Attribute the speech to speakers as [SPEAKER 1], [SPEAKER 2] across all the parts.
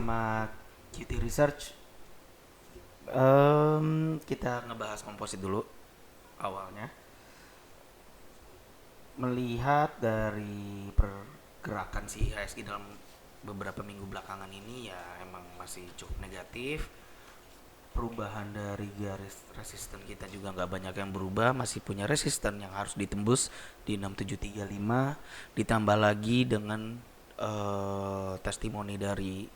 [SPEAKER 1] bersama QT Research. Kita ngebahas komposit dulu awalnya. Melihat dari pergerakan si IHSG dalam beberapa minggu belakangan ini ya emang masih cukup negatif. Perubahan dari garis resisten kita juga nggak banyak yang berubah, masih punya resisten yang harus ditembus di 6735, ditambah lagi dengan testimoni dari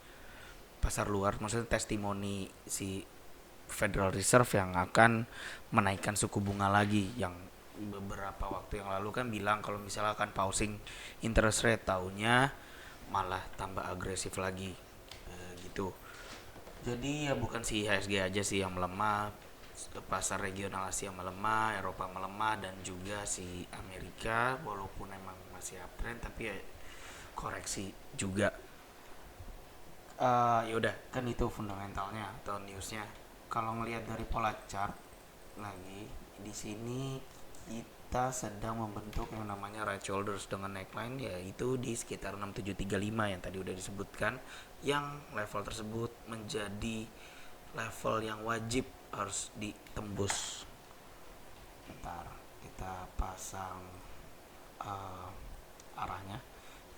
[SPEAKER 1] pasar luar, maksudnya testimoni si Federal Reserve yang akan menaikkan suku bunga lagi, yang beberapa waktu yang lalu kan bilang kalau misalnya akan pausing interest rate, tahunnya malah tambah agresif lagi gitu. Jadi ya bukan si IHSG aja sih yang melemah, pasar regional Asia melemah, Eropa melemah, dan juga si Amerika walaupun emang masih uptrend tapi ya koreksi juga. Ya udah, kan itu fundamentalnya atau newsnya. Kalau ngelihat dari pola chart lagi di sini, kita sedang membentuk yang namanya right shoulders dengan neckline, yaitu di sekitar 6735 yang tadi udah disebutkan, yang level tersebut menjadi level yang wajib harus ditembus. Ntar kita pasang arahnya,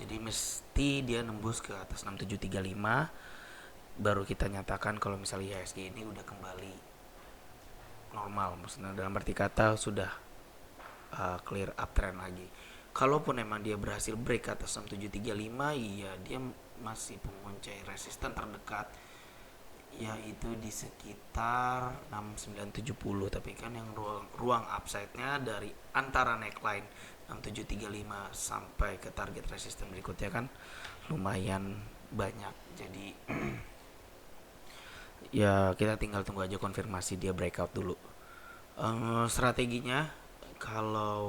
[SPEAKER 1] jadi mesti dia nembus ke atas 6735 baru kita nyatakan kalau misalnya IHSG ini udah kembali normal, maksudnya dalam arti kata sudah clear uptrend lagi. Kalaupun emang dia berhasil break ke atas 6735, iya dia masih mengunci resisten terdekat, yaitu di sekitar 6970. Tapi kan yang ruang upside-nya dari antara neckline 6735 sampai ke target resisten berikutnya kan lumayan banyak. Jadi ya kita tinggal tunggu aja konfirmasi dia breakout dulu. Strateginya kalau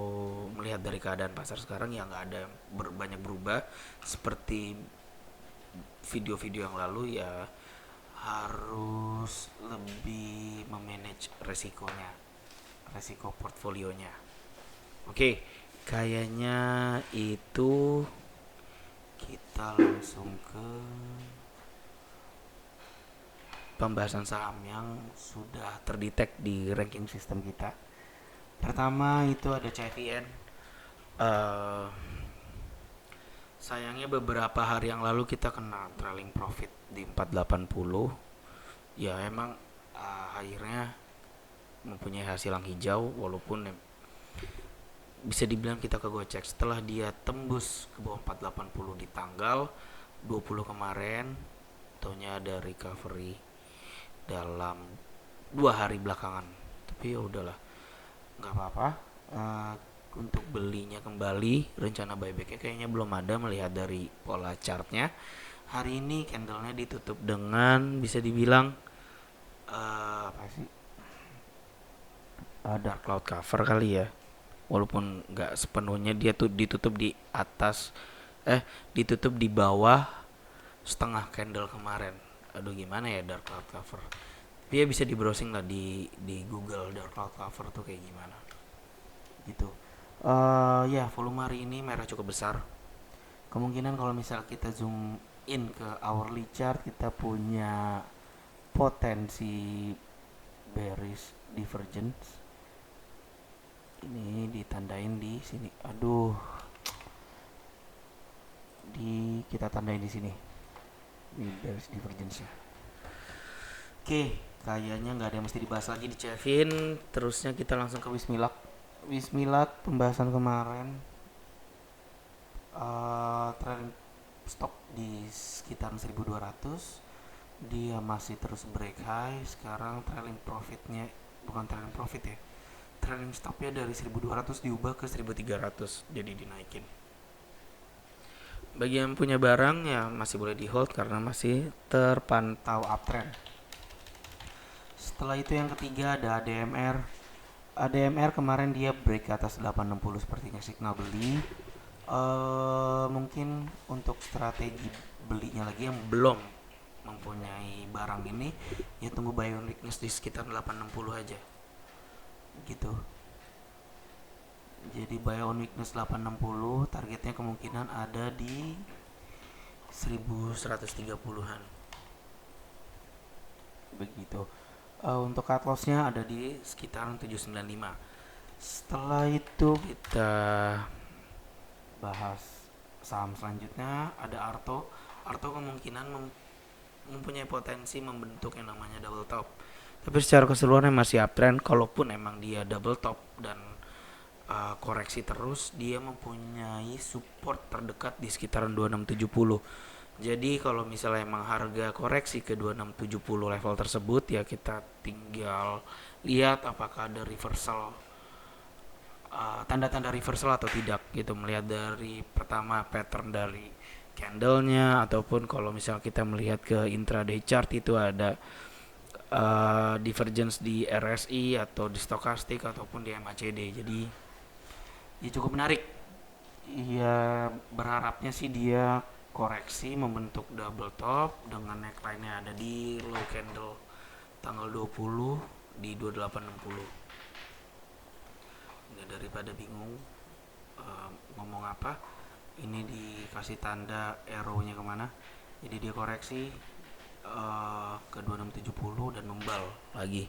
[SPEAKER 1] melihat dari keadaan pasar sekarang ya nggak ada banyak berubah seperti video-video yang lalu, ya harus lebih memanage resikonya, resiko portfolionya. Oke, kayaknya itu kita langsung ke pembahasan saham yang sudah terdetek di ranking sistem kita. Pertama itu ada CFIN. Sayangnya beberapa hari yang lalu kita kena trailing profit di 480. Ya emang akhirnya mempunyai hasil yang hijau, walaupun bisa dibilang kita kegocek setelah dia tembus ke bawah 480 di tanggal 20 kemarin. Taunya ada recovery dalam 2 hari belakangan, tapi ya udahlah, nggak apa-apa. Untuk belinya kembali, rencana buybacknya kayaknya belum ada melihat dari pola chartnya. Hari ini candlenya ditutup dengan bisa dibilang apa sih, dark cloud cover kali ya, walaupun nggak sepenuhnya dia tuh ditutup di atas, ditutup di bawah setengah candle kemarin. Aduh gimana ya dark cloud cover, tapi ya bisa di browsing lah di Google dark cloud cover tuh kayak gimana gitu. Ya volume hari ini merah cukup besar. Kemungkinan kalau misal kita zoom in ke hourly chart, kita punya potensi bearish divergence. Ini ditandain di sini. Aduh, kita tandain di sini. Ini bearish divergence-nya. Oke, kayaknya nggak ada yang mesti dibahas lagi di Cevin. Terusnya kita langsung ke Wismilak. Wismilak pembahasan kemarin, trailing stop di sekitar 1200. Dia masih terus break high. Sekarang trailing profitnya, bukan trailing profit ya, trailing stopnya dari 1200 diubah ke 1300, jadi dinaikin. Bagi yang punya barang ya masih boleh di hold karena masih terpantau uptrend. Setelah itu yang ketiga ada ADMR. ADMR kemarin dia break ke atas 860, sepertinya signal beli. Mungkin untuk strategi belinya lagi yang belum mempunyai barang ini, ya tunggu buy on weakness di sekitar 860 aja gitu. Jadi buy on weakness 860, targetnya kemungkinan ada di 1130-an. begitu. Untuk cut lossnya ada di sekitaran 795. Setelah itu kita bahas saham selanjutnya, ada Arto. Arto kemungkinan mempunyai potensi membentuk yang namanya double top, tapi secara keseluruhan masih uptrend. Kalaupun emang dia double top dan koreksi terus, dia mempunyai support terdekat di sekitaran 2670. Jadi kalau misalnya emang harga koreksi ke 2670 level tersebut, ya kita tinggal lihat apakah ada reversal, tanda-tanda reversal atau tidak gitu, melihat dari pertama pattern dari candlenya, ataupun kalau misal kita melihat ke intraday chart itu ada divergence di RSI atau di stokastik ataupun di MACD. Jadi ya cukup menarik. Ya berharapnya sih dia koreksi membentuk double top dengan neckline-nya ada di low candle tanggal 20 di 2860. Nggak, daripada bingung ngomong apa, ini dikasih tanda arrow-nya kemana. Jadi dia koreksi ke 2670 dan membal lagi.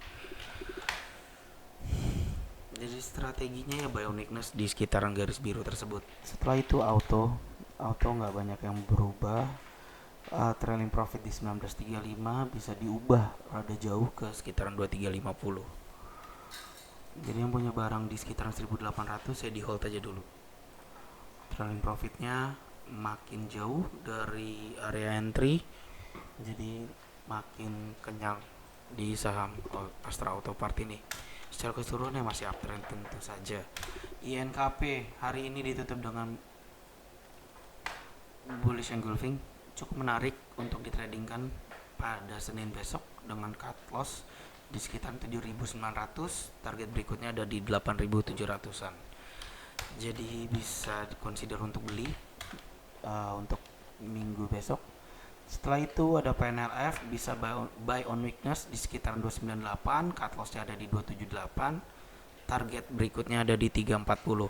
[SPEAKER 1] Jadi strateginya ya buy on weakness di sekitaran garis biru tersebut. Setelah itu auto nggak banyak yang berubah. Trailing profit di 1935 bisa diubah rada jauh ke sekitaran 2350. Jadi yang punya barang di sekitaran 1800 ya di hold aja dulu. Trailing profitnya makin jauh dari area entry, jadi makin kenyang di saham Astra Auto Part ini. Secara keseluruhannya masih uptrend tentu saja. INKP hari ini ditutup dengan bullish engulfing, cukup menarik untuk ditradingkan pada Senin besok dengan cut loss di sekitar 7.900. Target berikutnya ada di 8.700-an. Jadi bisa consider untuk beli untuk minggu besok. Setelah itu ada PNLF, bisa buy on weakness di sekitar 298, cut lossnya ada di 278, target berikutnya ada di 340.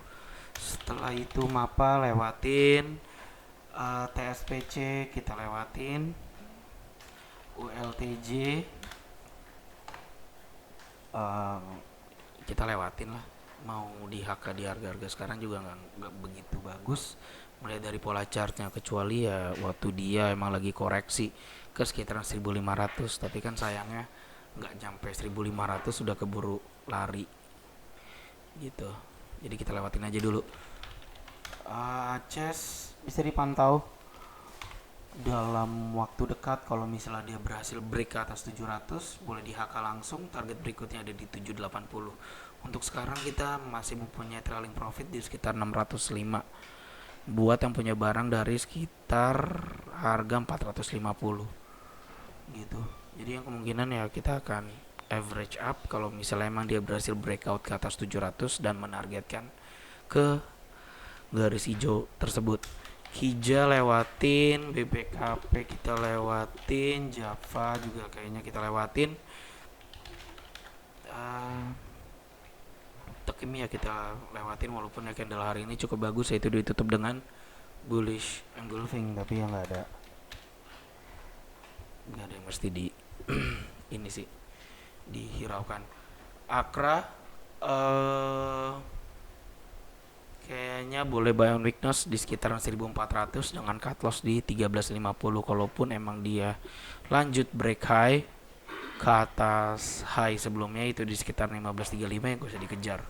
[SPEAKER 1] Setelah itu MAPA lewatin, TSPC kita lewatin, ULTJ kita lewatin lah. Mau di HK di harga-harga sekarang juga nggak begitu bagus mulai dari pola chartnya, kecuali ya waktu dia emang lagi koreksi ke sekitaran 1500, tapi kan sayangnya nggak nyampe 1500 sudah keburu lari gitu. Jadi kita lewatin aja dulu. Aces bisa dipantau dalam waktu dekat. Kalau misalnya dia berhasil break ke atas 700, boleh di HK langsung. Target berikutnya ada di 780. Untuk sekarang kita masih mempunyai trailing profit di sekitar 605 buat yang punya barang dari sekitar harga 450 gitu. Jadi yang kemungkinan ya kita akan average up kalau misalnya emang dia berhasil breakout ke atas 700 dan menargetkan ke garis hijau tersebut. Hija lewatin, BBKP kita lewatin, Java juga kayaknya kita lewatin. Tekimi ya kita lewatin, walaupun ya candle hari ini cukup bagus, yaitu ditutup dengan bullish engulfing, tapi ya nggak ada yang mesti di ini sih dihiraukan. Akra kayaknya boleh buy on weakness di sekitaran 1400 dengan cut loss di 1350. Kalaupun emang dia lanjut break high ke atas high sebelumnya itu di sekitar 1535, yang gak usah dikejar.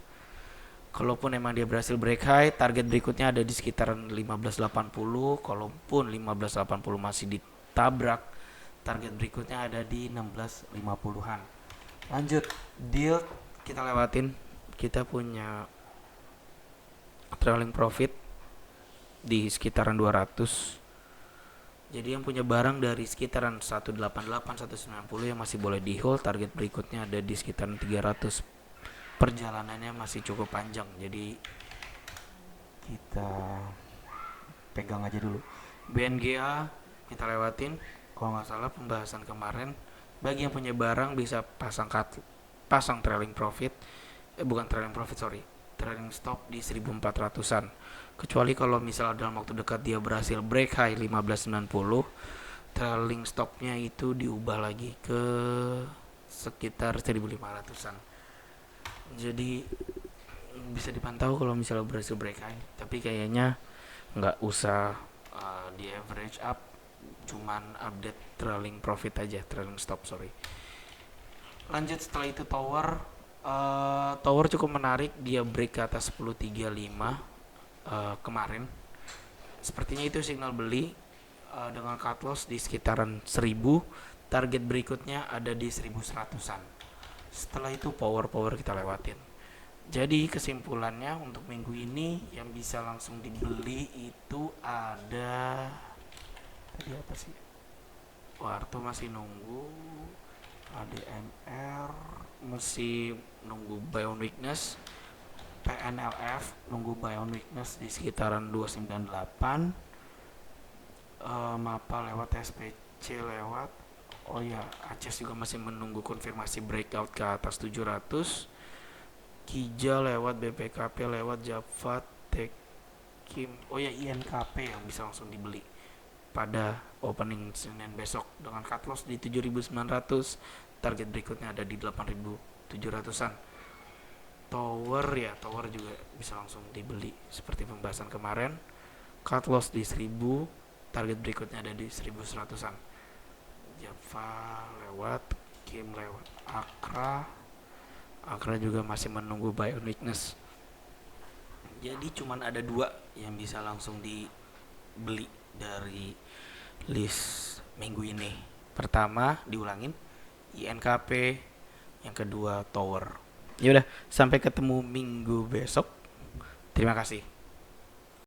[SPEAKER 1] Kalaupun emang dia berhasil break high, target berikutnya ada di sekitaran 1580. Kalaupun 1580 masih ditabrak, target berikutnya ada di 1650-an. Lanjut, deal kita lewatin. Kita punya trailing profit di sekitaran 200. Jadi yang punya barang dari sekitaran 188, 190 yang masih boleh di hold. Target berikutnya ada di sekitaran 300. Perjalanannya masih cukup panjang, jadi kita pegang aja dulu. BNGA kita lewatin, kalau nggak salah pembahasan kemarin. Bagi yang punya barang bisa pasang trailing profit, bukan trailing profit sorry, trailing stop di 1400-an. Kecuali kalau misalnya dalam waktu dekat dia berhasil break high 1590, trailing stopnya itu diubah lagi ke sekitar 1500-an. Jadi bisa dipantau kalau misalnya berhasil break high, tapi kayaknya nggak usah di average up, cuman update trailing profit aja, trailing stop sorry. Lanjut setelah itu tower cukup menarik, dia break ke atas 1035 kemarin. Sepertinya itu signal beli dengan cut loss di sekitaran 1000. Target berikutnya ada di 1100-an. Setelah itu power kita lewatin. Jadi kesimpulannya untuk minggu ini yang bisa langsung dibeli itu ada tadi apa sih? Warto masih nunggu, ADMR masih nunggu buy on weakness, PNLF nunggu buy on weakness di sekitaran 298, Mapa lewat, SPC lewat. Oh ya, Aces juga masih menunggu konfirmasi breakout ke atas 700. Kija lewat, BPKP lewat, Jafat, Tekim. Oh ya, INKP yang bisa langsung dibeli pada opening Senin besok dengan cut loss di 7.900. Target berikutnya ada di 8.700-an. Tower juga bisa langsung dibeli seperti pembahasan kemarin. Cut loss di 1000, target berikutnya ada di 1100-an. Java lewat, Kim lewat, Akra juga masih menunggu buy on weakness. Jadi cuman ada 2 yang bisa langsung dibeli dari list minggu ini. Pertama diulangin INKP, yang kedua Tower. Ya udah, sampai ketemu minggu besok. Terima kasih.